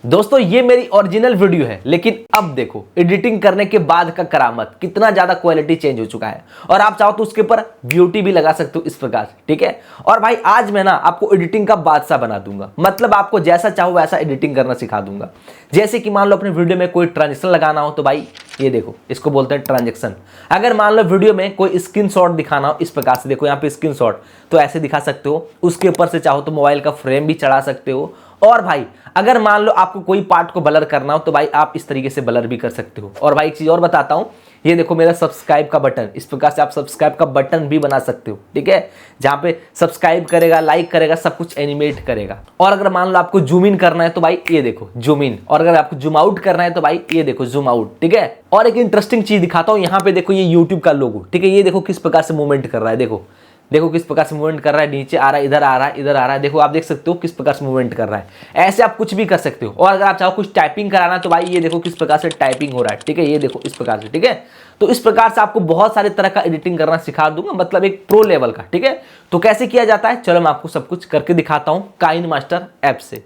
दोस्तों ये मेरी ओरिजिनल वीडियो है, लेकिन अब देखो एडिटिंग करने के बाद का करामत, कितना ज्यादा क्वालिटी चेंज हो चुका है। और आप चाहो तो उसके ऊपर ब्यूटी भी लगा सकते हो इस प्रकार, ठीक है। और भाई आज मैं ना आपको एडिटिंग का बादशाह बना दूंगा, मतलब आपको जैसा चाहो वैसा एडिटिंग करना सिखा दूंगा। जैसे कि मान लो अपने वीडियो में कोई ट्रांजेक्शन लगाना हो तो भाई ये देखो, इसको बोलते हैं ट्रांजेक्शन। अगर मान लो वीडियो में कोई स्क्रीनशॉट दिखाना हो इस प्रकार से, देखो यहाँ पे स्क्रीनशॉट, तो ऐसे दिखा सकते हो। उसके ऊपर से चाहो तो मोबाइल का फ्रेम भी चढ़ा सकते हो। और भाई अगर मान लो आपको कोई पार्ट को ब्लर करना हो तो भाई आप इस तरीके से ब्लर भी कर सकते हो। और भाई एक चीज और बताता हूं, ये देखो मेरा सब्सक्राइब का बटन, इस प्रकार से आप सब्सक्राइब का बटन भी बना सकते हो, ठीक है। जहां पे सब्सक्राइब करेगा, लाइक करेगा, सब कुछ एनिमेट करेगा। और अगर मान लो आपको जूम इन करना है तो भाई ये देखो जूम इन, और अगर आपको जूम आउट करना है तो भाई ये देखो जूम आउट, ठीक है। और एक इंटरेस्टिंग चीज दिखाता हूं, यहाँ पे देखो ये यूट्यूब का लोगो, ठीक है। ये देखो किस प्रकार से मूवमेंट कर रहा है, देखो देखो किस प्रकार से मूवमेंट कर रहा है, नीचे आ रहा है, इधर आ रहा है, इधर आ रहा है। देखो आप देख सकते हो किस प्रकार से मूवमेंट कर रहा है। ऐसे आप कुछ भी कर सकते हो। और अगर आप चाहो कुछ टाइपिंग कराना तो भाई ये देखो किस प्रकार से टाइपिंग हो रहा है, ठीक है। ये देखो इस प्रकार से, ठीक है। तो इस प्रकार से आपको बहुत सारे तरह का एडिटिंग करना सिखा दूंगा, मतलब एक प्रो लेवल का, ठीक है। तो कैसे किया जाता है, चलो मैं आपको सब कुछ करके दिखाता हूं काइनमास्टर ऐप से।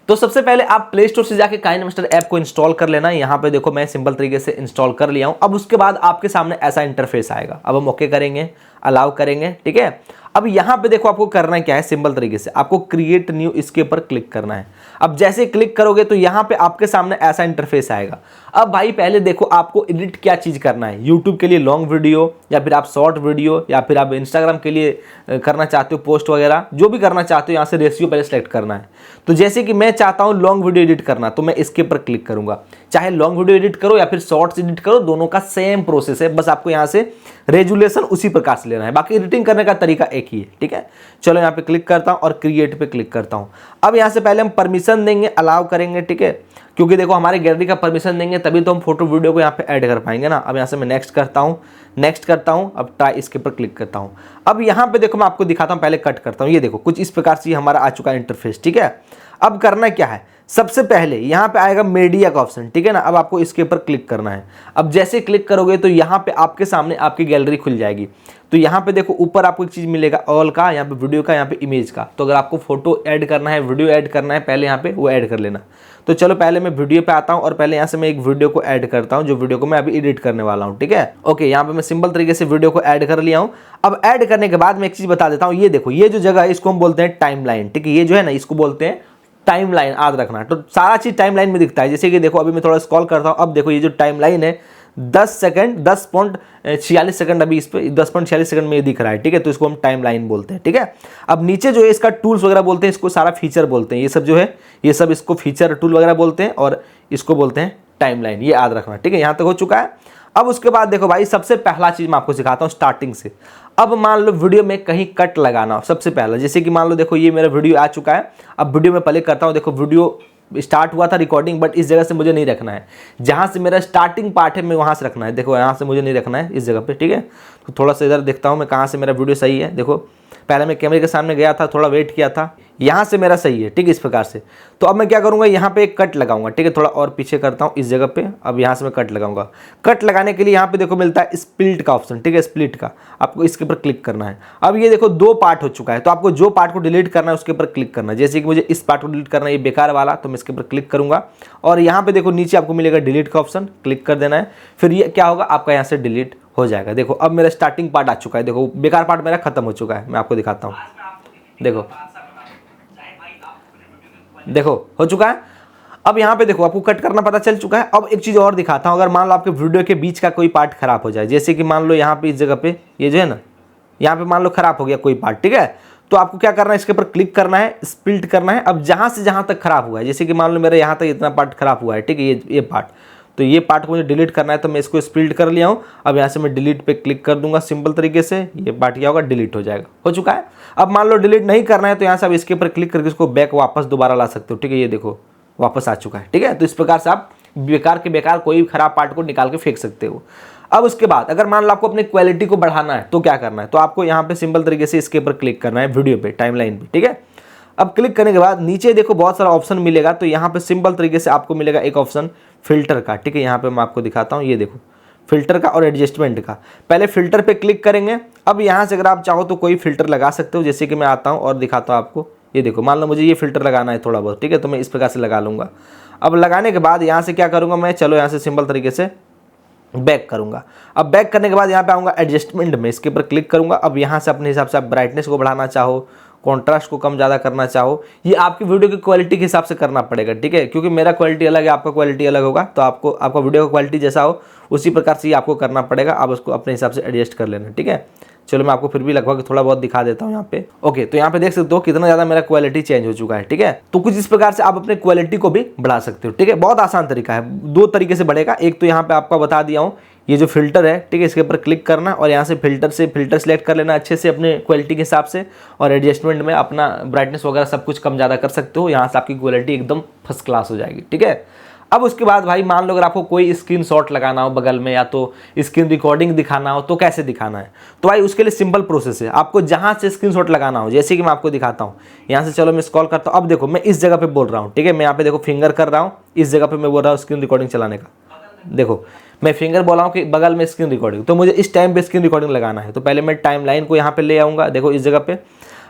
तो सबसे पहले आप प्ले स्टोर से जाके काइनमास्टर ऐप को इंस्टॉल कर लेना। यहाँ पे देखो मैं सिंपल तरीके से इंस्टॉल कर लिया हूँ। अब उसके बाद आपके सामने ऐसा इंटरफेस आएगा। अब हम ओके करेंगे, अलाउ करेंगे, ठीक है। अब यहाँ पे देखो आपको करना क्या है, सिंपल तरीके से आपको क्रिएट न्यू इसके ऊपर क्लिक करना है। अब जैसे क्लिक करोगे तो यहाँ पे आपके सामने ऐसा इंटरफेस आएगा। अब भाई पहले देखो आपको एडिट क्या चीज करना है, यूट्यूब के लिए लॉन्ग वीडियो, या फिर आप शॉर्ट वीडियो, या फिर आप इंस्टाग्राम के लिए करना चाहते हो पोस्ट वगैरह, जो भी करना चाहते हो यहाँ से रेशियो पहले सेलेक्ट करना है। तो जैसे कि मैं चाहता हूँ लॉन्ग वीडियो एडिट करना, तो मैं इसके ऊपर क्लिक करूंगा। चाहे लॉन्ग वीडियो एडिट करो या फिर शॉर्ट्स एडिट करो, दोनों का सेम प्रोसेस है, बस आपको यहाँ से रेजुलेशन उसी प्रकार से लेना है। बाकी एडिटिंग करने का तरीका एक ही है, ठीक है। चलो यहाँ पे क्लिक करता हूँ और क्रिएट पे क्लिक करता हूँ। अब यहाँ से पहले हम परमिशन देंगे, अलाउ करेंगे, ठीक है, क्योंकि देखो हमारे गैलरी का परमिशन देंगे तभी तो हम फोटो वीडियो को यहाँ पे ऐड कर पाएंगे ना। अब यहाँ से मैं नेक्स्ट करता हूँ, नेक्स्ट करता हूँ, अब ट्राई इसके ऊपर क्लिक करता हूँ। अब यहाँ पे देखो मैं आपको दिखाता हूँ, पहले कट करता हूँ। ये देखो कुछ इस प्रकार से हमारा आ चुका है इंटरफेस, ठीक है। अब करना क्या है, सबसे पहले यहाँ पे आएगा मीडिया का ऑप्शन, ठीक है ना। अब आपको इसके ऊपर क्लिक करना है। अब जैसे क्लिक करोगे तो यहाँ पे आपके सामने आपकी गैलरी खुल जाएगी। तो यहाँ पे देखो ऊपर आपको एक चीज मिलेगा ऑल का, यहाँ पे वीडियो का, यहाँ पे इमेज का। तो अगर आपको फोटो ऐड करना है, वीडियो ऐड करना है, पहले यहाँ पे वो ऐड कर लेना। तो चलो पहले मैं वीडियो पे आता हूँ और पहले यहाँ से मैं एक वीडियो को ऐड करता हूँ, जो वीडियो को मैं अभी एडिट करने वाला हूँ, ठीक है। ओके, यहाँ पे मैं सिंपल तरीके से वीडियो को ऐड कर लिया हूँ। अब ऐड करने के बाद मैं एक चीज बता देता हूँ, ये देखो ये जो जगह है इसको हम बोलते हैं टाइमलाइन, ठीक है। ये जो है ना इसको बोलते हैं टाइमलाइन, याद रखना। तो सारा चीज टाइमलाइन में दिखता है। जैसे कि देखो अभी मैं थोड़ा स्क्रॉल करता हूँ, अब देखो ये जो टाइमलाइन है 10 सेकंड 10.46 सेकंड, अभी इस पे 10.46 सेकंड में ये दिख रहा है, ठीक है। तो इसको हम टाइमलाइन बोलते हैं, ठीक है। अब नीचे जो है इसका टूल्स वगैरह बोलते हैं, इसको सारा फीचर बोलते हैं। ये सब जो है ये सब इसको फीचर टूल वगैरह बोलते हैं और इसको बोलते हैं टाइमलाइन, ये याद रखना, ठीक है। यहाँ तक हो चुका है। अब उसके बाद देखो भाई सबसे पहला चीज मैं आपको सिखाता हूँ स्टार्टिंग से। अब मान लो वीडियो में कहीं कट लगाना हो, सबसे पहला जैसे कि मान लो देखो ये मेरा वीडियो आ चुका है। अब वीडियो में प्ले करता हूँ, देखो वीडियो स्टार्ट हुआ था रिकॉर्डिंग, बट इस जगह से मुझे नहीं रखना है। जहाँ से मेरा स्टार्टिंग पार्ट है मैं वहाँ से रखना है। देखो यहाँ से मुझे नहीं रखना है, इस जगह पे, ठीक है। तो थोड़ा सा इधर देखता हूँ मैं कहाँ से मेरा वीडियो सही है। देखो पहले मैं कैमरे के सामने गया था, थोड़ा वेट किया था, यहाँ से मेरा सही है, ठीक है, इस प्रकार से। तो अब मैं क्या करूँगा, यहाँ पे एक कट लगाऊंगा, ठीक है। थोड़ा और पीछे करता हूँ इस जगह पे। अब यहाँ से मैं कट लगाऊंगा। कट लगाने के लिए यहाँ पे देखो मिलता है स्प्लिट का ऑप्शन, ठीक है, स्प्लिट का। आपको इसके ऊपर क्लिक करना है। अब ये देखो 2 पार्ट हो चुका है, तो आपको जो पार्ट को डिलीट करना है उसके ऊपर क्लिक करना है। जैसे कि मुझे इस पार्ट को डिलीट करना है, ये बेकार वाला, तो मैं इसके ऊपर क्लिक करूंगा। और यहाँ पे देखो नीचे आपको मिलेगा डिलीट का ऑप्शन, क्लिक कर देना है। फिर ये क्या होगा, आपका यहाँ से डिलीट हो जाएगा। देखो अब मेरा स्टार्टिंग पार्ट आ चुका है, देखो बेकार पार्ट मेरा खत्म हो चुका है। मैं आपको दिखाता हूँ, देखो देखो हो चुका है। अब यहाँ पे देखो आपको कट करना पता चल चुका है। अब एक चीज और दिखाता हूँ, अगर मान लो आपके वीडियो के बीच का कोई पार्ट खराब हो जाए, जैसे कि मान लो यहाँ पे इस जगह पे ये जो है ना, यहाँ पे मान लो खराब हो गया कोई पार्ट, ठीक है। तो आपको क्या करना है, इसके ऊपर क्लिक करना है, स्प्लिट करना है। अब जहाँ से जहाँ तक खराब हुआ है, जैसे कि मान लो मेरा यहाँ तक इतना पार्ट खराब हुआ है, ठीक है, ये पार्ट, तो ये पार्ट को मुझे डिलीट करना है, तो मैं इसको स्प्लिट कर लिया हूँ। अब यहाँ से मैं डिलीट पे क्लिक कर दूंगा, सिंपल तरीके से ये पार्ट क्या होगा, डिलीट हो जाएगा, हो चुका है। अब मान लो डिलीट नहीं करना है तो यहाँ से आप इसके ऊपर क्लिक करके इसको बैक वापस दोबारा ला सकते हो, ठीक है। ये देखो वापस आ चुका है, ठीक है। तो इस प्रकार से आप बेकार के बेकार कोई भी खराब पार्ट को निकाल के फेंक सकते हो। अब उसके बाद अगर मान लो आपको अपनी क्वालिटी को बढ़ाना है तो क्या करना है, तो आपको यहाँ पे सिंपल तरीके से इसके ऊपर क्लिक करना है, वीडियो पे, टाइमलाइन पे, ठीक है। अब क्लिक करने के बाद नीचे देखो बहुत सारा ऑप्शन मिलेगा, तो यहाँ पे सिंपल तरीके से आपको मिलेगा एक ऑप्शन फिल्टर का, ठीक है। यहाँ पे मैं आपको दिखाता हूँ, ये देखो फिल्टर का और एडजस्टमेंट का। पहले फिल्टर पे क्लिक करेंगे। अब यहाँ से अगर आप चाहो तो कोई फिल्टर लगा सकते हो, जैसे कि मैं आता हूँ और दिखाता हूँ आपको। ये देखो मान लो मुझे ये फिल्टर लगाना है थोड़ा बहुत, ठीक है, तो मैं इस प्रकार से लगा लूंगा। अब लगाने के बाद यहाँ से क्या करूँगा मैं, चलो यहाँ से सिंपल तरीके से बैक करूंगा। अब बैक करने के बाद यहाँ पे आऊँगा एडजस्टमेंट में, इसके ऊपर क्लिक करूंगा। अब यहाँ से अपने हिसाब से आप ब्राइटनेस को बढ़ाना चाहो, कॉन्ट्रास्ट को कम ज़्यादा करना चाहो, ये आपकी वीडियो की क्वालिटी के हिसाब से करना पड़ेगा, ठीक है, क्योंकि मेरा क्वालिटी अलग है, आपका क्वालिटी अलग होगा, तो आपको आपका वीडियो का क्वालिटी जैसा हो उसी प्रकार से ही आपको करना पड़ेगा। आप उसको अपने हिसाब से एडजस्ट कर लेना, ठीक है। चलो मैं आपको फिर भी लगभग थोड़ा बहुत दिखा देता हूँ यहाँ पे। ओके, तो यहाँ पे देख सकते हो कितना ज़्यादा मेरा क्वालिटी चेंज हो चुका है, ठीक है। तो कुछ इस प्रकार से आप अपने क्वालिटी को भी बढ़ा सकते हो, ठीक है। बहुत आसान तरीका है, 2 तरीके से बढ़ेगा। एक तो यहाँ पे आपका बता दिया हूँ, ये जो फिल्टर है, ठीक है, इसके ऊपर क्लिक करना और यहाँ से फिल्टर सिलेक्ट कर लेना अच्छे से अपने क्वालिटी के हिसाब से, और एडजस्टमेंट में अपना ब्राइटनेस वगैरह सब कुछ कम ज़्यादा कर सकते हो। यहाँ से आपकी क्वालिटी एकदम फर्स्ट क्लास हो जाएगी, ठीक है। अब उसके बाद भाई मान लो अगर आपको कोई स्क्रीनशॉट लगाना हो बगल में, या तो स्क्रीन रिकॉर्डिंग दिखाना हो, तो कैसे दिखाना है, तो भाई उसके लिए सिंपल प्रोसेस है। आपको जहाँ से स्क्रीनशॉट लगाना हो, जैसे कि मैं आपको दिखाता हूँ, यहाँ से चलो मैं स्क्रॉल करता हूँ। अब देखो मैं इस जगह पे बोल रहा हूँ, ठीक है, मैं यहाँ पे देखो फिंगर कर रहा हूँ, इस जगह पे मैं बोल रहा हूँ स्क्रीन रिकॉर्डिंग चलाने का। देखो मैं फिंगर बोला हूँ कि बगल में स्क्रीन रिकॉर्डिंग, तो मुझे इस टाइम पे स्क्रीन रिकॉर्डिंग लगाना है, तो पहले मैं टाइम लाइन को यहाँ पे ले आऊँगा, देखो इस जगह पे।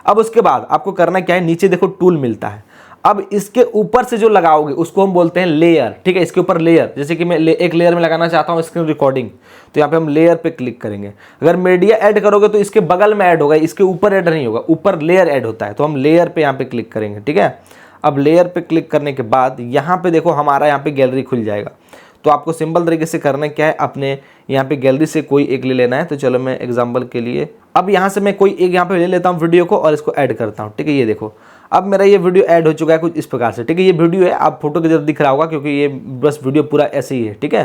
अब उसके बाद आपको करना क्या है, नीचे देखो टूल मिलता है। अब इसके ऊपर से जो लगाओगे उसको हम बोलते हैं लेयर, ठीक है। इसके ऊपर लेयर, जैसे कि मैं एक लेयर में लगाना चाहता हूँ स्क्रीन रिकॉर्डिंग, तो यहाँ पे हम लेयर पे क्लिक करेंगे। अगर मीडिया ऐड करोगे तो इसके बगल में ऐड होगा, इसके ऊपर ऐड नहीं होगा, ऊपर लेयर ऐड होता है, तो हम लेयर पे यहाँ पे क्लिक करेंगे, ठीक है। अब लेयर पे क्लिक करने के बाद यहाँ पे देखो हमारा यहाँ पे गैलरी खुल जाएगा। तो आपको सिंपल तरीके से करना क्या है, अपने यहाँ पे गैलरी से कोई एक ले लेना है। तो चलो मैं एग्जांपल के लिए अब यहाँ से मैं कोई एक यहाँ पे ले लेता हूँ वीडियो को और इसको ऐड करता हूँ, ठीक है। ये देखो अब मेरा ये वीडियो ऐड हो चुका है कुछ इस प्रकार से, ठीक है। ये वीडियो है, आप फोटो की तरह दिख रहा होगा क्योंकि ये बस वीडियो पूरा ऐसे ही है, ठीक है।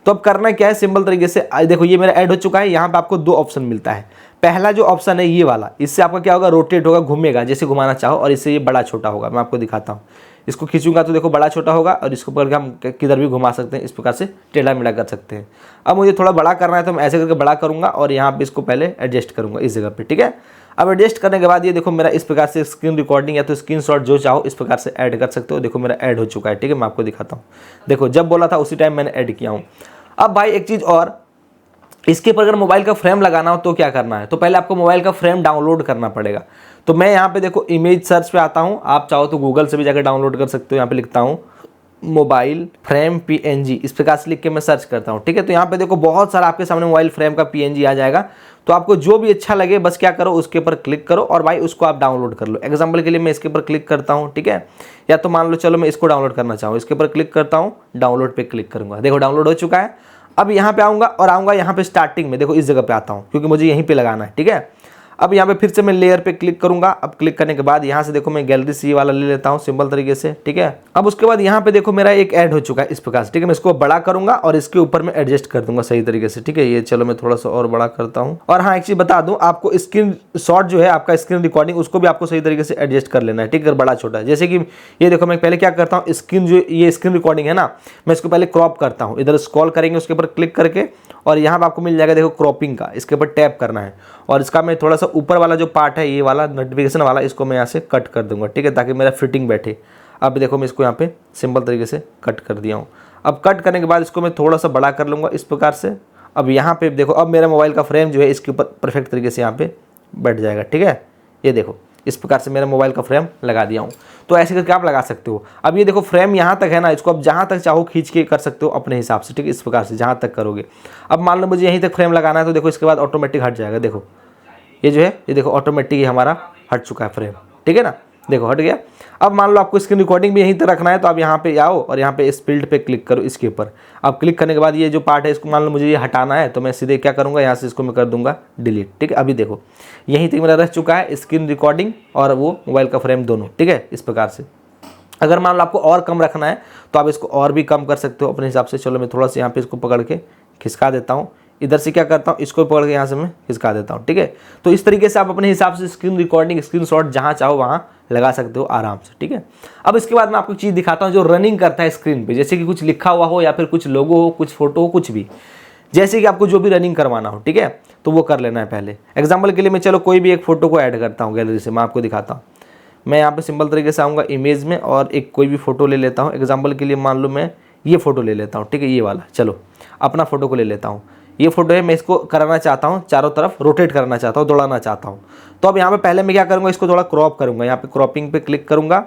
तो अब करना क्या है, सिंपल तरीके से देखो ये मेरा ऐड हो चुका है। यहाँ पे आपको 2 ऑप्शन मिलता है। पहला जो ऑप्शन है ये वाला, इससे आपका क्या होगा, रोटेट होगा, घूमेगा जैसे घुमाना चाहो, और इससे ये बड़ा छोटा होगा। मैं आपको दिखाता हूँ, इसको खींचूंगा तो देखो बड़ा छोटा होगा, और इसको पकड़ के हम किधर भी घुमा सकते हैं, इस प्रकार से टेढ़ा मेढ़ा कर सकते हैं। अब मुझे थोड़ा बड़ा करना है तो मैं ऐसे करके बड़ा करूंगा और यहाँ पे इसको पहले एडजस्ट करूंगा इस जगह पे, ठीक है। अब एडजस्ट करने के बाद ये देखो मेरा इस प्रकार से स्क्रीन रिकॉर्डिंग या तो स्क्रीनशॉट जो चाहो इस प्रकार से ऐड कर सकते हो। देखो मेरा ऐड हो चुका है, ठीक है। मैं आपको दिखाता हूँ, देखो जब बोला था उसी टाइम मैंने ऐड किया हूँ। अब भाई एक चीज़ और, इसके ऊपर अगर मोबाइल का फ्रेम लगाना हो तो क्या करना है, तो पहले आपको मोबाइल का फ्रेम डाउनलोड करना पड़ेगा। तो मैं यहाँ पे देखो इमेज सर्च पे आता हूँ, आप चाहो तो गूगल से भी जाकर डाउनलोड कर सकते हो। यहाँ पे लिखता हूँ मोबाइल फ्रेम PNG, इस प्रकार से लिख के मैं सर्च करता हूँ, ठीक है। तो यहाँ पे देखो बहुत सारा आपके सामने मोबाइल फ्रेम का PNG आ जाएगा। तो आपको जो भी अच्छा लगे बस क्या करो, उसके ऊपर क्लिक करो और भाई उसको आप डाउनलोड कर लो। एग्जाम्पल के लिए मैं इसके ऊपर क्लिक करता हूँ, ठीक है। या तो मान लो चलो मैं इसको डाउनलोड करना चाहूँ, इसके ऊपर क्लिक करता हूँ, डाउनलोड पे क्लिक करूँगा, देखो डाउनलोड हो चुका है। अब यहाँ पे आऊँगा और आऊँगा यहाँ पे स्टार्टिंग में, देखो इस जगह पे आता हूँ क्योंकि मुझे यहीं पे लगाना है, ठीक है। अब यहाँ पे फिर से मैं लेयर पे क्लिक करूंगा। अब क्लिक करने के बाद यहाँ से देखो मैं गैलरी से ये वाला ले लेता हूँ सिंपल तरीके से, ठीक है। अब उसके बाद यहाँ पे देखो मेरा एक ऐड हो चुका है इस प्रकार से, ठीक है। मैं इसको बड़ा करूंगा और इसके ऊपर मैं एडजस्ट कर दूंगा सही तरीके से, ठीक है। ये चलो मैं थोड़ा सा और बड़ा करता हूँ। और हाँ एक चीज बता दूं, आपको स्क्रीन शॉट जो है आपका स्क्रीन रिकॉर्डिंग, उसको भी आपको सही तरीके से एडजस्ट कर लेना है, ठीक है, बड़ा छोटा। जैसे कि ये देखो मैं पहले क्या करता हूँ, स्क्रीन जो ये स्क्रीन रिकॉर्डिंग है ना, मैं इसको पहले क्रॉप करता हूँ। इधर स्क्रॉल करेंगे उसके ऊपर क्लिक करके और यहाँ पे आपको मिल जाएगा देखो क्रॉपिंग का, इसके ऊपर टैप करना है और इसका मैं थोड़ा सा ऊपर वाला जो पार्ट है ये वाला नोटिफिकेशन वाला, इसको मैं यहाँ से कट कर दूंगा, ठीक है, ताकि मेरा फिटिंग बैठे। अब देखो मैं इसको यहाँ पे सिंपल तरीके से कट कर दिया हूँ। अब कट करने के बाद इसको मैं थोड़ा सा बड़ा कर लूँगा इस प्रकार से। अब यहाँ पे देखो अब मेरा मोबाइल का फ्रेम जो है इसके ऊपर परफेक्ट तरीके से यहाँ पे बैठ जाएगा, ठीक है। ये देखो इस प्रकार से मेरा मोबाइल का फ्रेम लगा दिया हूँ। तो ऐसे करके आप लगा सकते हो। अब ये देखो फ्रेम यहाँ तक है ना, इसको आप जहाँ तक चाहो खींच के कर सकते हो अपने हिसाब से, ठीक है, इस प्रकार से जहाँ तक करोगे। अब मान लो मुझे यहीं तक फ्रेम लगाना है तो देखो इसके बाद ऑटोमेटिक हट जाएगा। देखो ये जो है ये देखो ऑटोमेटिक हमारा हट चुका है फ्रेम, ठीक है ना, देखो हट गया। अब मान लो आपको स्क्रीन रिकॉर्डिंग भी यहीं तक रखना है तो आप यहाँ पे आओ और यहाँ पे इस फील्ड पे क्लिक करो इसके ऊपर। अब क्लिक करने के बाद ये जो पार्ट है इसको मान लो मुझे ये हटाना है तो मैं सीधे क्या करूँगा, यहाँ से इसको मैं कर दूंगा डिलीट, ठीक है। अभी देखो यहीं तक मेरा रह चुका है स्क्रीन रिकॉर्डिंग और वो मोबाइल का फ्रेम दोनों, ठीक है, इस प्रकार से। अगर मान लो आपको और कम रखना है तो आप इसको और भी कम कर सकते हो अपने हिसाब से। चलो मैं थोड़ा सा यहाँ पे इसको पकड़ के खिसका देता हूँ, इधर से क्या करता हूँ इसको पकड़ के यहाँ से मैं खिसका देता हूँ, ठीक है। तो इस तरीके से आप अपने हिसाब से स्क्रीन रिकॉर्डिंग स्क्रीनशॉट जहाँ चाहो वहाँ लगा सकते हो आराम से, ठीक है। अब इसके बाद मैं आपको चीज़ दिखाता हूँ जो रनिंग करता है स्क्रीन पे, जैसे कि कुछ लिखा हुआ हो या फिर कुछ लोगो हो, कुछ फोटो हो, कुछ भी, जैसे कि आपको जो भी रनिंग करवाना हो, ठीक है, तो वो कर लेना है पहले। एग्जाम्पल के लिए मैं चलो कोई भी एक फोटो को ऐड करता हूँ गैलरी से, मैं आपको दिखाता हूँ। मैं यहाँ पे सिंपल तरीके से आऊँगा इमेज में और एक कोई भी फोटो ले लेता हूँ। एग्जाम्पल के लिए मान लो मैं ये फोटो ले लेता हूँ, ठीक है, ये वाला, चलो अपना फोटो को ले लेता हूँ। ये फोटो है, मैं इसको कराना चाहता हूँ, चारों तरफ रोटेट करना चाहता हूँ, दौड़ाना चाहता हूँ। तो अब यहाँ पे पहले मैं क्या करूँगा, इसको थोड़ा क्रॉप करूँगा। यहाँ पे क्रॉपिंग पे क्लिक करूँगा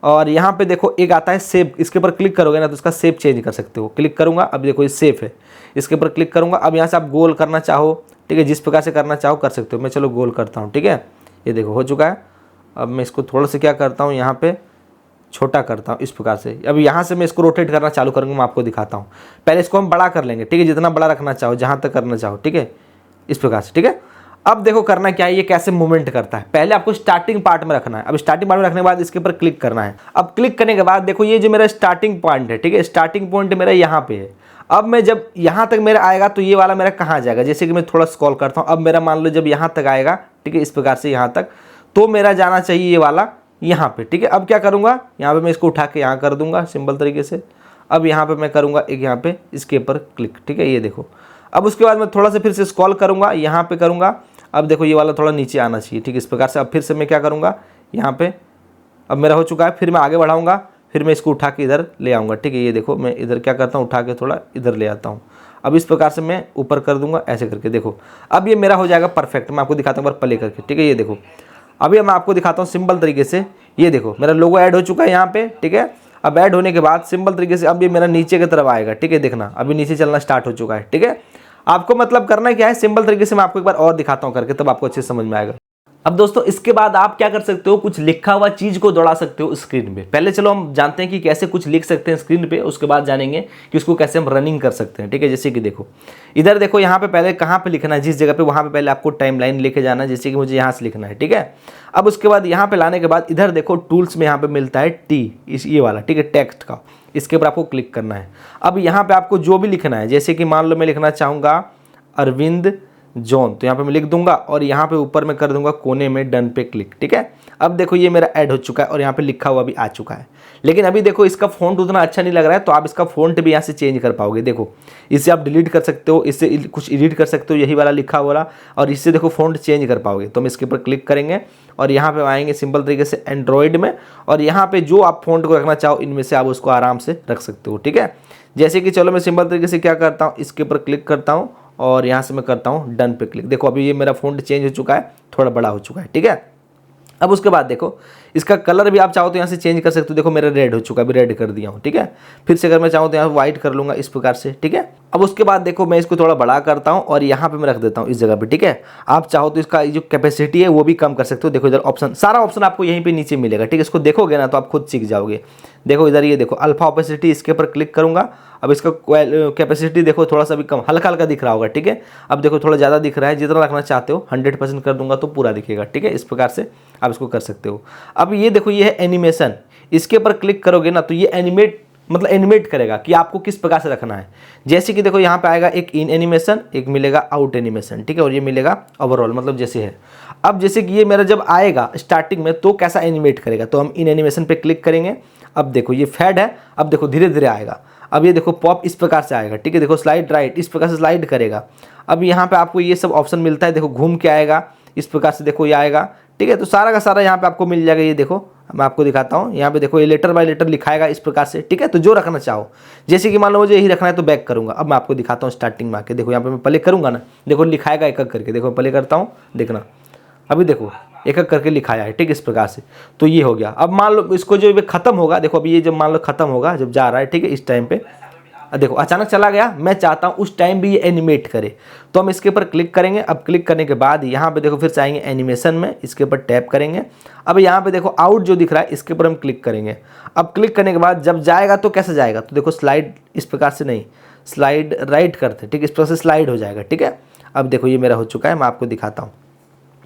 और यहाँ पे देखो एक आता है सेव, इसके ऊपर क्लिक करोगे ना तो इसका सेव चेंज कर सकते हो। क्लिक करूँगा, अब देखो ये सेफ है, इसके ऊपर क्लिक करूँगा। अब यहाँ से आप गोल करना चाहो, ठीक है, जिस प्रकार से करना चाहो कर सकते हो। मैं चलो गोल करता हूँ, ठीक है, ये देखो हो चुका है। अब मैं इसको थोड़ा सा क्या करता हूँ, यहाँ पे छोटा करता हूँ इस प्रकार से। अब यहाँ से मैं इसको रोटेट करना चालू करूँगा, मैं आपको दिखाता हूँ। पहले इसको हम बड़ा कर लेंगे, ठीक है, जितना बड़ा रखना चाहो, जहाँ तक करना चाहो, ठीक है, इस प्रकार से, ठीक है। अब देखो करना क्या है, ये कैसे मूवमेंट करता है। पहले आपको स्टार्टिंग पार्ट में रखना है। अब स्टार्टिंग पार्ट में रखने के बाद इसके ऊपर क्लिक करना है। अब क्लिक करने के बाद देखो ये जो मेरा स्टार्टिंग पॉइंट है, ठीक है, स्टार्टिंग पॉइंट मेरा यहाँ पे है। अब मैं जब यहाँ तक मेरा आएगा तो ये वाला मेरा कहाँ जाएगा, जैसे कि मैं थोड़ा स्क्रॉल करता हूँ। अब मेरा मान लो जब यहाँ तक आएगा, ठीक है, इस प्रकार से यहाँ तक, तो मेरा जाना चाहिए ये वाला यहाँ पे, ठीक है। अब क्या करूँगा, यहाँ पे मैं इसको उठा के यहाँ कर दूंगा सिंपल तरीके से। अब यहाँ पे मैं करूँगा एक यहाँ पे इसके ऊपर क्लिक, ठीक है, ये देखो। अब उसके बाद मैं थोड़ा सा फिर से स्क्रॉल करूँगा, यहाँ पे करूँगा। अब देखो ये वाला थोड़ा नीचे आना चाहिए, ठीक है, इस प्रकार से। अब फिर से मैं क्या करूँगा, यहाँ पे अब मेरा हो चुका है। फिर मैं आगे बढ़ाऊँगा, फिर मैं इसको उठा के इधर ले आऊँगा, ठीक है, ये देखो मैं इधर क्या करता हूँ, उठा के थोड़ा इधर ले आता हूँ। अब इस प्रकार से मैं ऊपर कर दूंगा ऐसे करके, देखो अब ये मेरा हो जाएगा परफेक्ट। मैं आपको दिखाता हूँ प्ले करके, ठीक है, ये देखो। अभी मैं आपको दिखाता हूँ सिंपल तरीके से, ये देखो मेरा लोगो ऐड हो चुका है यहाँ पे, ठीक है। अब ऐड होने के बाद सिंपल तरीके से अब ये मेरा नीचे की तरफ आएगा, ठीक है, देखना अभी नीचे चलना स्टार्ट हो चुका है, ठीक है। आपको मतलब करना क्या है, सिंपल तरीके से मैं आपको एक बार और दिखाता हूँ करके, तब आपको अच्छे से समझ में आएगा। अब दोस्तों इसके बाद आप क्या कर सकते हो, कुछ लिखा हुआ चीज को दौड़ा सकते हो स्क्रीन पे। पहले चलो हम जानते हैं कि कैसे कुछ लिख सकते हैं स्क्रीन पे, उसके बाद जानेंगे कि उसको कैसे हम रनिंग कर सकते हैं, ठीक है। जैसे कि देखो इधर देखो, यहाँ पे पहले कहाँ पे लिखना है, जिस जगह पे, वहाँ पे पहले आपको टाइमलाइन लेके जाना है। जैसे कि मुझे यहाँ से लिखना है, ठीक है। अब उसके बाद यहाँ पे लाने के बाद इधर देखो टूल्स में यहाँ पे मिलता है टी, इस ये वाला, ठीक है, टेक्स्ट का, इसके ऊपर आपको क्लिक करना है। अब यहाँ पे आपको जो भी लिखना है, जैसे कि मान लो मैं लिखना चाहूँगा अरविंद जॉन, तो यहाँ पे मैं लिख दूंगा और यहाँ पे ऊपर मैं कर दूंगा कोने में डन पे क्लिक, ठीक है। अब देखो ये मेरा ऐड हो चुका है और यहाँ पे लिखा हुआ भी आ चुका है। लेकिन अभी देखो इसका फ़ॉन्ट उतना अच्छा नहीं लग रहा है, तो आप इसका फ़ॉन्ट भी यहाँ से चेंज कर पाओगे। देखो इससे आप डिलीट कर सकते हो, इससे कुछ एडिट कर सकते हो, यही वाला लिखा हुआ, और इससे देखो फ़ॉन्ट चेंज कर पाओगे। तो हम इसके ऊपर क्लिक करेंगे और यहाँ पे आएंगे सिंपल तरीके से एंड्रॉयड में, और यहाँ पे जो आप फ़ॉन्ट को रखना चाहो इनमें से आप उसको आराम से रख सकते हो, ठीक है। जैसे कि चलो मैं सिंपल तरीके से क्या करता हूँ, इसके ऊपर क्लिक करता हूँ और यहाँ से मैं करता हूँ डन पे क्लिक। देखो अभी ये मेरा फ़ॉन्ट चेंज हो चुका है, थोड़ा बड़ा हो चुका है, ठीक है। अब उसके बाद देखो इसका कलर भी आप चाहो तो यहाँ से चेंज कर सकते हो। देखो मेरा रेड हो चुका है, अभी रेड कर दिया हूँ, ठीक है। फिर से अगर मैं चाहूँ तो यहाँ व्हाइट कर लूँगा इस प्रकार से, ठीक है। अब उसके बाद देखो मैं इसको थोड़ा बड़ा करता हूँ और यहाँ पे मैं रख देता हूँ इस जगह पे, ठीक है। आप चाहो तो इसका जो कैपेसिटी है वो भी कम कर सकते हो। देखो इधर ऑप्शन, सारा ऑप्शन आपको यहीं पे नीचे मिलेगा, ठीक है। इसको देखोगे ना तो आप खुद सीख जाओगे। देखो इधर ये देखो अल्फा ओपेसिटी, इसके ऊपर क्लिक करूँगा। अब इसका कैपेसिटी देखो थोड़ा सा भी कम, हल्का हल्का दिख रहा होगा, ठीक है। अब देखो थोड़ा ज़्यादा दिख रहा है, जितना रखना चाहते हो 100% कर दूंगा तो पूरा दिखेगा, ठीक है। इस प्रकार से आप इसको कर सकते हो। अब ये देखो ये है एनिमेशन, इसके ऊपर क्लिक करोगे ना तो ये एनिमेट करेगा कि आपको किस प्रकार से रखना है। जैसे कि देखो यहाँ पे आएगा एक इन एनिमेशन, एक मिलेगा आउट एनिमेशन, ठीक है, और ये मिलेगा ओवरऑल, मतलब जैसे है। अब जैसे कि ये मेरा जब आएगा स्टार्टिंग में तो कैसा एनिमेट करेगा, तो हम इन एनिमेशन पे क्लिक करेंगे। अब देखो ये फेड है, अब देखो धीरे धीरे आएगा। अब ये देखो पॉप इस प्रकार से आएगा, ठीक है। देखो स्लाइड राइट इस प्रकार से स्लाइड करेगा। अब यहाँ पे आपको ये सब ऑप्शन मिलता है, देखो घूम के आएगा इस प्रकार से, देखो ये आएगा, ठीक है। तो सारा का सारा यहाँ पे आपको मिल जाएगा। ये देखो मैं आपको दिखाता हूँ, यहाँ पे देखो ये लेटर बाय लेटर लिखाएगा इस प्रकार से, ठीक है। तो जो रखना चाहो, जैसे कि मान लो मुझे यही रखना है तो बैक करूँगा। अब मैं आपको दिखाता हूँ स्टार्टिंग में आके, देखो यहाँ पे मैं प्ले करूँगा ना, देखो लिखाएगा एक एक करके। देखो प्ले करता हूँ, देखना अभी देखो एक एक करके लिखाया है, ठीक, इस प्रकार से। तो ये हो गया। अब मान लो इसको जो खत्म होगा, देखो अभी ये जब मान लो खत्म होगा, जब जा रहा है, ठीक है, इस टाइम पे देखो अचानक चला गया, मैं चाहता हूँ उस टाइम भी ये एनिमेट करे, तो हम इसके ऊपर क्लिक करेंगे। अब क्लिक करने के बाद यहाँ पे देखो फिर से आएंगे एनिमेशन में, इसके ऊपर टैप करेंगे। अब यहाँ पे देखो आउट जो दिख रहा है इसके ऊपर हम क्लिक करेंगे। अब क्लिक करने के बाद जब जाएगा तो कैसे जाएगा, तो देखो स्लाइड इस प्रकार से नहीं, स्लाइड राइट करते, ठीक, इस प्रकार से स्लाइड हो जाएगा, ठीक है। अब देखो ये मेरा हो चुका है, मैं आपको दिखाता हूँ,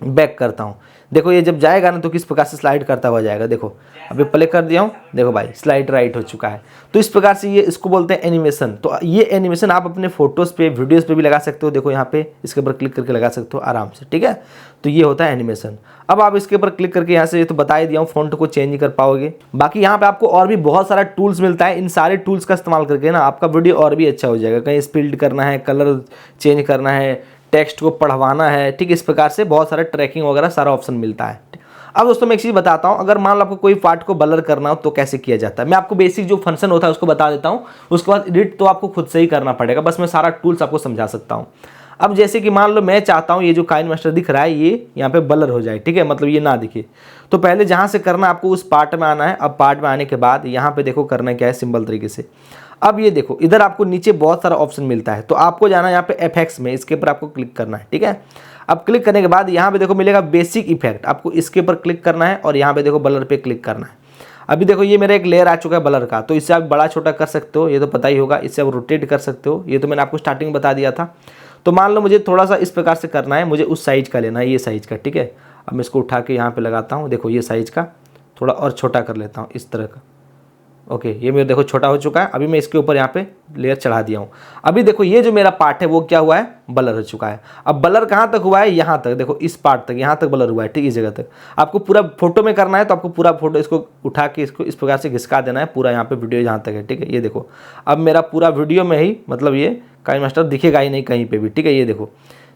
बैक करता हूँ। देखो ये जब जाएगा ना तो किस प्रकार से स्लाइड करता हुआ जाएगा। देखो अभी प्ले कर दिया हूँ, देखो भाई स्लाइड राइट हो चुका है। तो इस प्रकार से ये इसको बोलते हैं एनिमेशन। तो ये एनिमेशन आप अपने फोटोज़ पे, वीडियोज़ पे भी लगा सकते हो। देखो यहाँ पे इसके ऊपर क्लिक करके लगा सकते हो आराम से, ठीक है। तो ये होता है एनिमेशन। अब आप इसके ऊपर क्लिक करके यहाँ से, ये तो बता ही दिया हूँ, फ़ॉन्ट को चेंज कर पाओगे। बाकी यहाँ पे आपको और भी बहुत सारा टूल्स मिलता है। इन सारे टूल्स का इस्तेमाल करके ना आपका वीडियो और भी अच्छा हो जाएगा। कहीं स्पीड करना है, कलर चेंज करना है, टेक्स्ट को पढ़वाना है, ठीक, इस प्रकार से बहुत सारा ट्रैकिंग वगैरह सारा ऑप्शन मिलता है। अब दोस्तों मैं एक चीज़ बताता हूँ, अगर मान लो आपको कोई पार्ट को ब्लर करना हो तो कैसे किया जाता है। मैं आपको बेसिक जो फंक्शन होता है उसको बता देता हूँ, उसके बाद एडिट तो आपको खुद से ही करना पड़ेगा। बस मैं सारा टूल्स आपको समझा सकता हूँ। अब जैसे कि मान लो मैं चाहता हूँ ये जो काइन मास्टर दिख रहा है ये यहाँ पे ब्लर हो जाए, ठीक है, मतलब ये ना दिखे। तो पहले जहाँ से करना आपको उस पार्ट में आना है। अब पार्ट में आने के बाद यहाँ पे देखो करना क्या है सिंपल तरीके से। अब ये देखो इधर आपको नीचे बहुत सारा ऑप्शन मिलता है, तो आपको जाना है यहाँ पे एफेक्ट्स में, इसके ऊपर आपको क्लिक करना है, ठीक है। अब क्लिक करने के बाद यहाँ पे देखो मिलेगा बेसिक इफेक्ट, आपको इसके ऊपर क्लिक करना है और यहाँ पे देखो ब्लर पे क्लिक करना है। अभी देखो ये मेरा एक लेयर आ चुका है ब्लर का, तो इससे आप बड़ा छोटा कर सकते हो, ये तो पता ही होगा। इससे आप रोटेट कर सकते हो, ये तो मैंने आपको स्टार्टिंग में बता दिया था। तो मान लो मुझे थोड़ा सा इस प्रकार से करना है, मुझे उस साइज का लेना है, ये साइज का, ठीक है। अब मैं इसको उठा के यहाँ पे लगाता हूँ, देखो ये साइज का थोड़ा और छोटा कर लेता हूँ इस तरह का। ओके, ये मेरा देखो छोटा हो चुका है। अभी मैं इसके ऊपर यहाँ पे लेयर चढ़ा दिया हूँ। अभी देखो ये जो मेरा पार्ट है वो क्या हुआ है, ब्लर हो चुका है। अब ब्लर कहाँ तक हुआ है, यहाँ तक, देखो इस पार्ट तक, यहाँ तक ब्लर हुआ है, ठीक, इस जगह तक। आपको पूरा फोटो में करना है तो आपको पूरा फोटो इसको उठा के इसको इस प्रकार से घिसका देना है पूरा, यहाँ पे वीडियो जहाँ तक है, ठीक है। ये देखो अब मेरा पूरा वीडियो में ही मतलब ये काइन मास्टर दिखेगा ही नहीं कहीं पे भी, ठीक है। ये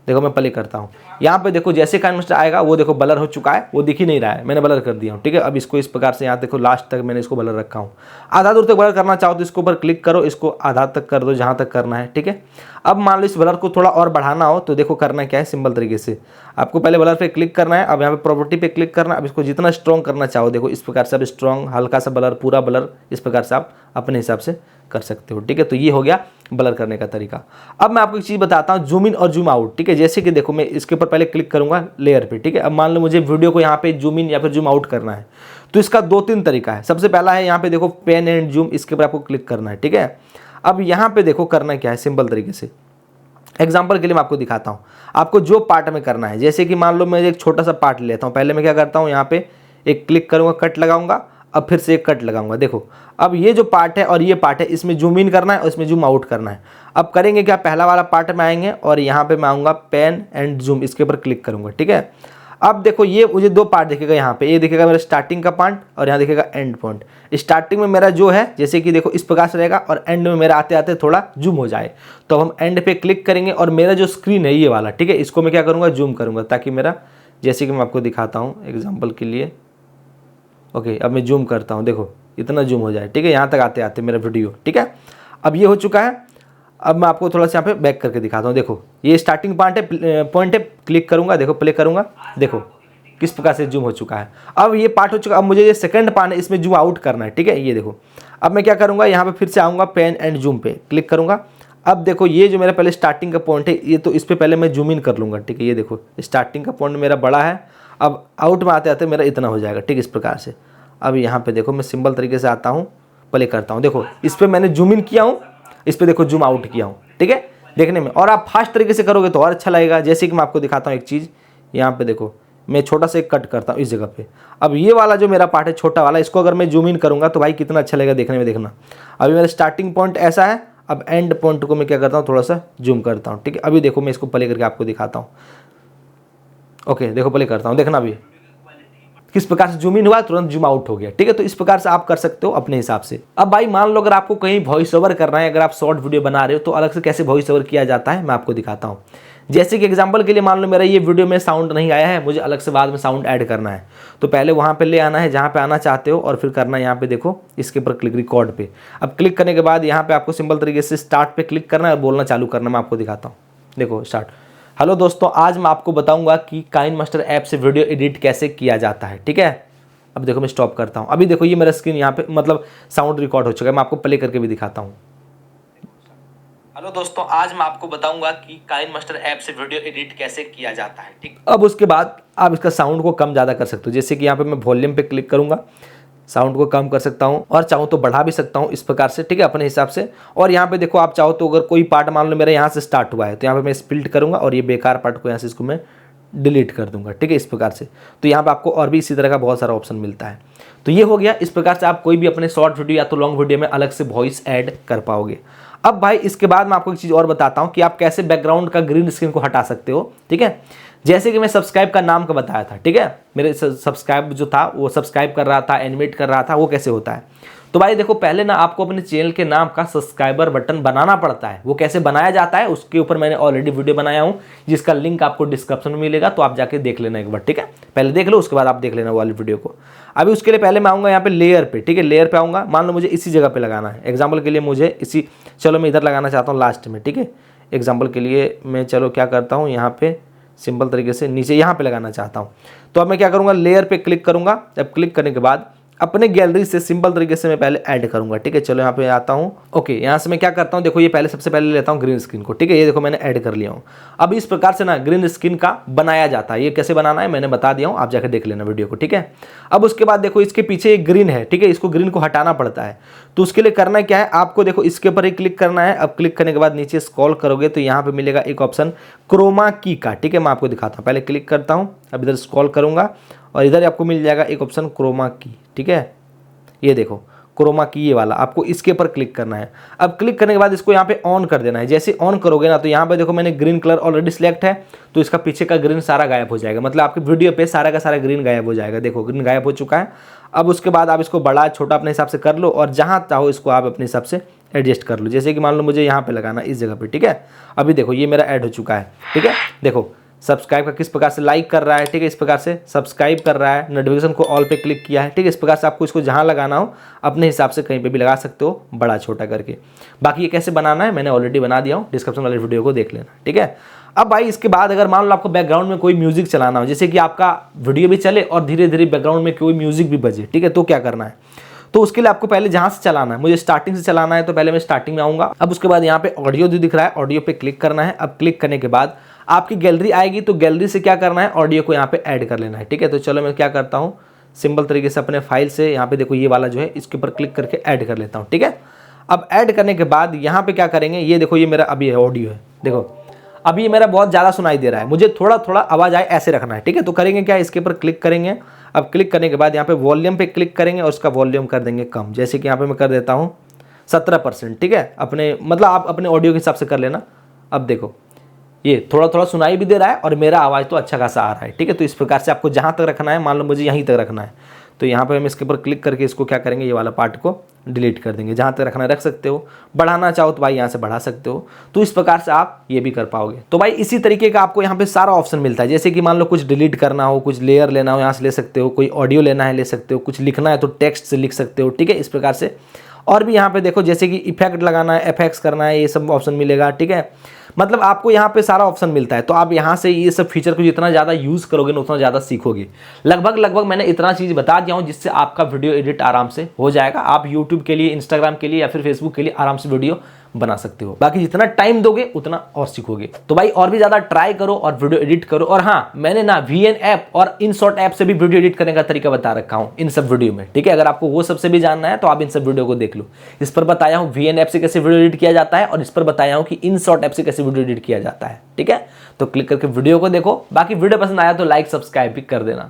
देखो मैं प्ले करता हूँ, यहाँ पे देखो जैसे काइन मास्टर आएगा वो देखो ब्लर हो चुका है, वो दिख ही नहीं रहा है, मैंने ब्लर कर दिया हूँ, ठीक है। अब इसको इस प्रकार से यहाँ देखो लास्ट तक मैंने इसको ब्लर रखा हूँ। आधा दूर तक ब्लर करना चाहो तो इसके ऊपर क्लिक करो, इसको आधा तक कर दो जहाँ तक करना है, ठीक है। अब मान लो इस ब्लर को थोड़ा और बढ़ाना हो तो देखो करना क्या है सिंपल तरीके से, आपको पहले ब्लर पे क्लिक करना है। अब यहाँ पे प्रॉपर्टी पे क्लिक करना है। अब इसको जितना स्ट्रॉन्ग करना चाहो देखो इस प्रकार से आप स्ट्रॉन्ग, हल्का सा ब्लर, पूरा ब्लर, इस प्रकार से आप अपने हिसाब से कर सकते हो, ठीक है। तो ये हो गया ब्लर करने का तरीका। अब मैं आपको एक चीज़ बताता हूँ, जूम इन और जूम आउट, ठीक है। जैसे कि देखो मैं इसके ऊपर पहले क्लिक करूँगा लेयर पे, ठीक है। अब मान लो मुझे वीडियो को यहाँ पे जूम इन या फिर जूम आउट करना है, तो इसका 2-3 तरीका है। सबसे पहला है यहाँ पे देखो पेन एंड जूम, इसके ऊपर आपको क्लिक करना है, ठीक है। अब यहाँ पे देखो करना क्या है सिंपल तरीके से, एग्जाम्पल के लिए मैं आपको दिखाता हूँ आपको जो पार्ट में करना है। जैसे कि मान लो मैं एक छोटा सा पार्ट लेता हूँ, पहले मैं क्या करता हूँ यहाँ पे एक क्लिक करूँगा, कट लगाऊंगा, अब फिर से एक कट लगाऊंगा। देखो अब ये जो पार्ट है और ये पार्ट है, इसमें जूम इन करना है और इसमें जूम आउट करना है। अब करेंगे क्या, पहला वाला पार्ट में आएंगे और यहाँ पे मैं आऊँगा पेन एंड जूम, इसके ऊपर क्लिक करूँगा, ठीक है। अब देखो ये मुझे 2 पार्ट दिखेगा यहाँ पे, ये दिखेगा मेरा स्टार्टिंग का पार्ट और यहाँ दिखेगा एंड पॉइंट। स्टार्टिंग में मेरा जो है जैसे कि देखो इस प्रकार से रहेगा और एंड में मेरा आते आते थोड़ा जूम हो जाए, तो हम एंड पे क्लिक करेंगे और मेरा जो स्क्रीन है ये वाला, ठीक है, इसको मैं क्या करूँगा जूम करूँगा, ताकि मेरा, जैसे कि मैं आपको दिखाता हूँ एग्जाम्पल के लिए। ओके, अब मैं जूम करता हूँ, देखो इतना जूम हो जाए, ठीक है, यहाँ तक आते आते मेरा वीडियो, ठीक है। अब ये हो चुका है। अब मैं आपको थोड़ा सा यहाँ पे बैक करके दिखाता हूँ। देखो ये स्टार्टिंग पार्ट है, पॉइंट है, क्लिक करूँगा, देखो प्ले करूँगा, देखो किस प्रकार से जूम हो चुका है। अब ये पार्ट हो चुका। अब मुझे ये सेकंड पार्ट है, इसमें जूम आउट करना है, ठीक है। ये देखो अब मैं क्या करूँगा, यहाँ पे फिर से आऊँगा, पेन एंड जूम पे क्लिक करूँगा। अब देखो ये जो मेरा पहले स्टार्टिंग का पॉइंट है ये, तो इस पर पहले मैं जूम इन कर लूँगा, ठीक है। ये देखो स्टार्टिंग का पॉइंट मेरा बड़ा है, अब आउट में आते आते मेरा इतना हो जाएगा, ठीक, इस प्रकार से। अब यहाँ पे देखो मैं सिंपल तरीके से आता हूँ, प्ले करता हूँ, देखो इस पर मैंने जूम इन किया हूँ, इस पर देखो जूम आउट किया हूँ, ठीक है, देखने में। और आप फास्ट तरीके से करोगे तो और अच्छा लगेगा। जैसे कि मैं आपको दिखाता हूँ एक चीज़, यहाँ पे देखो मैं छोटा सा एक कट करता हूँ इस जगह पे। अब ये वाला जो मेरा पार्ट है छोटा वाला, इसको अगर मैं जूम इन करूँगा तो भाई कितना अच्छा लगेगा देखने में, देखना। अभी मेरा स्टार्टिंग पॉइंट ऐसा है, अब एंड पॉइंट को मैं क्या करता हूँ थोड़ा सा जूम करता हूँ, ठीक है। अभी देखो मैं इसको प्ले करके आपको दिखाता हूँ। ओके देखो प्ले करता हूँ, देखना अभी किस प्रकार से जूम इन हुआ, तुरंत जूम आउट हो गया, ठीक है। तो इस प्रकार से आप कर सकते हो अपने हिसाब से। अब भाई मान लो अगर आपको कहीं वॉइस ओवर करना है, अगर आप शॉर्ट वीडियो बना रहे हो तो अलग से कैसे वॉइस ओवर किया जाता है मैं आपको दिखाता हूँ। जैसे कि एग्जांपल के लिए मान लो मेरा ये वीडियो में साउंड नहीं आया है, मुझे अलग से बाद में साउंड ऐड करना है, तो पहले वहाँ पे ले आना है जहाँ पे आना चाहते हो और फिर करना है यहाँ पे देखो इसके ऊपर क्लिक, रिकॉर्ड पे। अब क्लिक करने के बाद यहाँ पे आपको सिंपल तरीके से स्टार्ट पे क्लिक करना है और बोलना चालू करना। मैं आपको दिखाता हूँ, देखो स्टार्ट। हेलो दोस्तों, आज मैं आपको बताऊंगा कि काइन मास्टर ऐप से वीडियो एडिट कैसे किया जाता है, ठीक है। अब देखो मैं स्टॉप करता हूँ। अभी देखो ये मेरा स्क्रीन यहाँ पे मतलब साउंड रिकॉर्ड हो चुका है, मैं आपको प्ले करके भी दिखाता हूँ। हेलो दोस्तों, आज मैं आपको बताऊंगा कि काइन मास्टर ऐप से वीडियो एडिट कैसे किया जाता है, ठीक। अब उसके बाद आप इसका साउंड को कम ज़्यादा कर सकते हो। जैसे कि यहाँ पे मैं वॉल्यूम पे क्लिक करूँगा, साउंड को कम कर सकता हूँ और चाहूँ तो बढ़ा भी सकता हूँ इस प्रकार से, ठीक है, अपने हिसाब से। और यहाँ पे देखो आप चाहो तो अगर कोई पार्ट मान लो मेरा यहाँ से स्टार्ट हुआ है तो यहाँ पे मैं स्प्लिट करूँगा और ये बेकार पार्ट को यहाँ से इसको मैं डिलीट कर दूंगा, ठीक है, इस प्रकार से। तो यहाँ पे आपको और भी इसी तरह का बहुत सारा ऑप्शन मिलता है। तो ये हो गया, इस प्रकार से आप कोई भी अपने शॉर्ट वीडियो या तो लॉन्ग वीडियो में अलग से वॉइस ऐड कर पाओगे। अब भाई इसके बाद मैं आपको एक चीज़ और बताता हूँ कि आप कैसे बैकग्राउंड का ग्रीन स्क्रीन को हटा सकते हो, ठीक है। जैसे कि मैं सब्सक्राइब का नाम का बताया था, ठीक है, मेरे सब्सक्राइब जो था वो सब्सक्राइब कर रहा था, एनिमेट कर रहा था, वो कैसे होता है। तो भाई देखो पहले ना आपको अपने चैनल के नाम का सब्सक्राइबर बटन बनाना पड़ता है। वो कैसे बनाया जाता है उसके ऊपर मैंने ऑलरेडी वीडियो बनाया हूँ, जिसका लिंक आपको डिस्क्रिप्शन में मिलेगा, तो आप जाके देख लेना एक बार, ठीक है। पहले देख लो, उसके बाद आप देख लेना वाली वीडियो को। अभी उसके लिए पहले मैं आऊँगा यहाँ पे लेयर पे, ठीक है, लेयर पे आऊँगा। मान लो मुझे इसी जगह पे लगाना है, एग्जाम्पल के लिए मुझे इसी, चलो मैं इधर लगाना चाहता हूँ लास्ट में, ठीक है, एग्जाम्पल के लिए मैं चलो क्या करता हूँ, यहाँ पे सिंपल तरीके से नीचे यहाँ पे लगाना चाहता हूँ। तो अब मैं क्या करूँगा, लेयर पे क्लिक करूँगा। अब क्लिक करने के बाद अपने गैलरी से सिंपल तरीके से मैं पहले ऐड करूंगा, ठीक है। चलो यहाँ पे आता हूँ। ओके, यहाँ से मैं क्या करता हूँ, देखो ये पहले सबसे पहले लेता हूँ ग्रीन स्क्रीन को, ठीक है। ये देखो मैंने ऐड कर लिया हूँ। अब इस प्रकार से ना ग्रीन स्क्रीन का बनाया जाता है। ये कैसे बनाना है मैंने बता दिया हूँ, आप जाकर देख लेना वीडियो को, ठीक है। अब उसके बाद देखो इसके पीछे एक ग्रीन है, ठीक है, इसको ग्रीन को हटाना पड़ता है। तो उसके लिए करना क्या है, आपको देखो इसके ऊपर ही क्लिक करना है। अब क्लिक करने के बाद नीचे स्क्रॉल करोगे तो यहाँ पे मिलेगा एक ऑप्शन क्रोमा की का, ठीक है। मैं आपको दिखाता हूँ, पहले क्लिक करता हूँ। अब इधर स्क्रॉल करूंगा और इधर आपको मिल जाएगा एक ऑप्शन क्रोमा की, ठीक है। ये देखो क्रोमा की, ये वाला आपको इसके ऊपर क्लिक करना है। अब क्लिक करने के बाद इसको यहाँ पे ऑन कर देना है। जैसे ऑन करोगे ना तो यहाँ पे देखो मैंने ग्रीन कलर ऑलरेडी सिलेक्ट है, तो इसका पीछे का ग्रीन सारा गायब हो जाएगा। मतलब आपकी वीडियो पे सारा का सारा ग्रीन गायब हो जाएगा। देखो ग्रीन गायब हो चुका है। अब उसके बाद आप इसको बड़ा छोटा अपने हिसाब से कर लो और जहाँ चाहो इसको आप अपने हिसाब से एडजस्ट कर लो। जैसे कि मान लो मुझे यहाँ पे लगाना इस जगह पे, ठीक है। अभी देखो ये मेरा ऐड हो चुका है, ठीक है। देखो सब्सक्राइब का किस प्रकार से लाइक कर रहा है, ठीक है, इस प्रकार से सब्सक्राइब कर रहा है, नोटिफिकेशन को ऑल पे क्लिक किया है, ठीक है। इस प्रकार से आपको इसको जहां लगाना हो अपने हिसाब से कहीं पे भी लगा सकते हो, बड़ा छोटा करके। बाकी ये कैसे बनाना है मैंने ऑलरेडी बना दिया हूँ, डिस्क्रिप्शन वाले वीडियो को देख लेना, ठीक है। अब भाई इसके बाद अगर मान लो आपको बैकग्राउंड में कोई म्यूजिक चलाना हो, जैसे कि आपका वीडियो भी चले और धीरे धीरे बैकग्राउंड में कोई म्यूजिक भी बजे, ठीक है, तो क्या करना है, तो उसके लिए आपको पहले जहां से चलाना है, मुझे स्टार्टिंग से चलाना है, तो पहले मैं स्टार्टिंग में आऊंगा। अब उसके बाद यहाँ पे ऑडियो जो दिख रहा है, ऑडियो पे क्लिक करना है। अब क्लिक करने के बाद आपकी गैलरी आएगी, तो गैलरी से क्या करना है, ऑडियो को यहाँ पे ऐड कर लेना है, ठीक है। तो चलो मैं क्या करता हूँ, सिंपल तरीके से अपने फाइल से यहाँ पे देखो ये वाला जो है इसके ऊपर क्लिक करके ऐड कर लेता हूँ, ठीक है। अब ऐड करने के बाद यहाँ पे क्या करेंगे, ये देखो ये मेरा अभी ऑडियो है, देखो अभी ये मेरा बहुत ज़्यादा सुनाई दे रहा है, मुझे थोड़ा थोड़ा आवाज़ आए ऐसे रखना है, ठीक है। तो करेंगे क्या, इसके ऊपर क्लिक करेंगे। अब क्लिक करने के बाद यहाँ पे वॉल्यूम पे क्लिक करेंगे और उसका वॉल्यूम कर देंगे कम। जैसे कि यहाँ पे मैं कर देता हूँ 17%, ठीक है। अपने मतलब आप अपने ऑडियो के हिसाब से कर लेना। अब देखो ये थोड़ा थोड़ा सुनाई भी दे रहा है और मेरा आवाज़ तो अच्छा खासा आ रहा है, ठीक है। तो इस प्रकार से आपको जहाँ तक रखना है, मान लो मुझे यहीं तक रखना है, तो यहाँ पे हम इसके ऊपर क्लिक करके इसको क्या करेंगे, ये वाला पार्ट को डिलीट कर देंगे। जहाँ तक रखना रख सकते हो, बढ़ाना चाहो तो भाई यहाँ से बढ़ा सकते हो। तो इस प्रकार से आप ये भी कर पाओगे। तो भाई इसी तरीके का आपको यहाँ पे सारा ऑप्शन मिलता है। जैसे कि मान लो कुछ डिलीट करना हो, कुछ लेयर लेना हो, यहाँ से ले सकते हो, कोई ऑडियो लेना है ले सकते हो, कुछ लिखना है तो टेक्स्ट से लिख सकते हो, ठीक है। इस प्रकार से और भी यहाँ पे देखो जैसे कि इफेक्ट लगाना है, एफएक्स करना है, ये सब ऑप्शन मिलेगा, ठीक है। मतलब आपको यहाँ पे सारा ऑप्शन मिलता है। तो आप यहाँ से ये सब फीचर को जितना ज़्यादा यूज़ करोगे ना उतना ज़्यादा सीखोगे। लगभग मैंने इतना चीज़ बता दिया हूँ जिससे आपका वीडियो एडिट आराम से हो जाएगा। आप यूट्यूब के लिए, इंस्टाग्राम के लिए या फिर फेसबुक के लिए आराम से वीडियो बना सकते हो। बाकी जितना टाइम दोगे उतना और सीखोगे। तो भाई और भी ज़्यादा ट्राई करो और वीडियो एडिट करो। और हाँ, मैंने ना VN ऐप और InShot ऐप से भी वीडियो एडिट करने का तरीका बता रखा हूँ इन सब वीडियो में, ठीक है। अगर आपको वो सबसे भी जानना है तो आप इन सब वीडियो को देख लो। इस पर बताया हूँ VN ऐप से कैसे वीडियो एडिट किया जाता है और इस पर बताया हूँ कि InShot ऐप से कैसे वीडियो एडिट किया जाता है, ठीक है। तो क्लिक करके वीडियो को देखो। बाकी वीडियो पसंद आया तो लाइक सब्सक्राइब भी कर देना।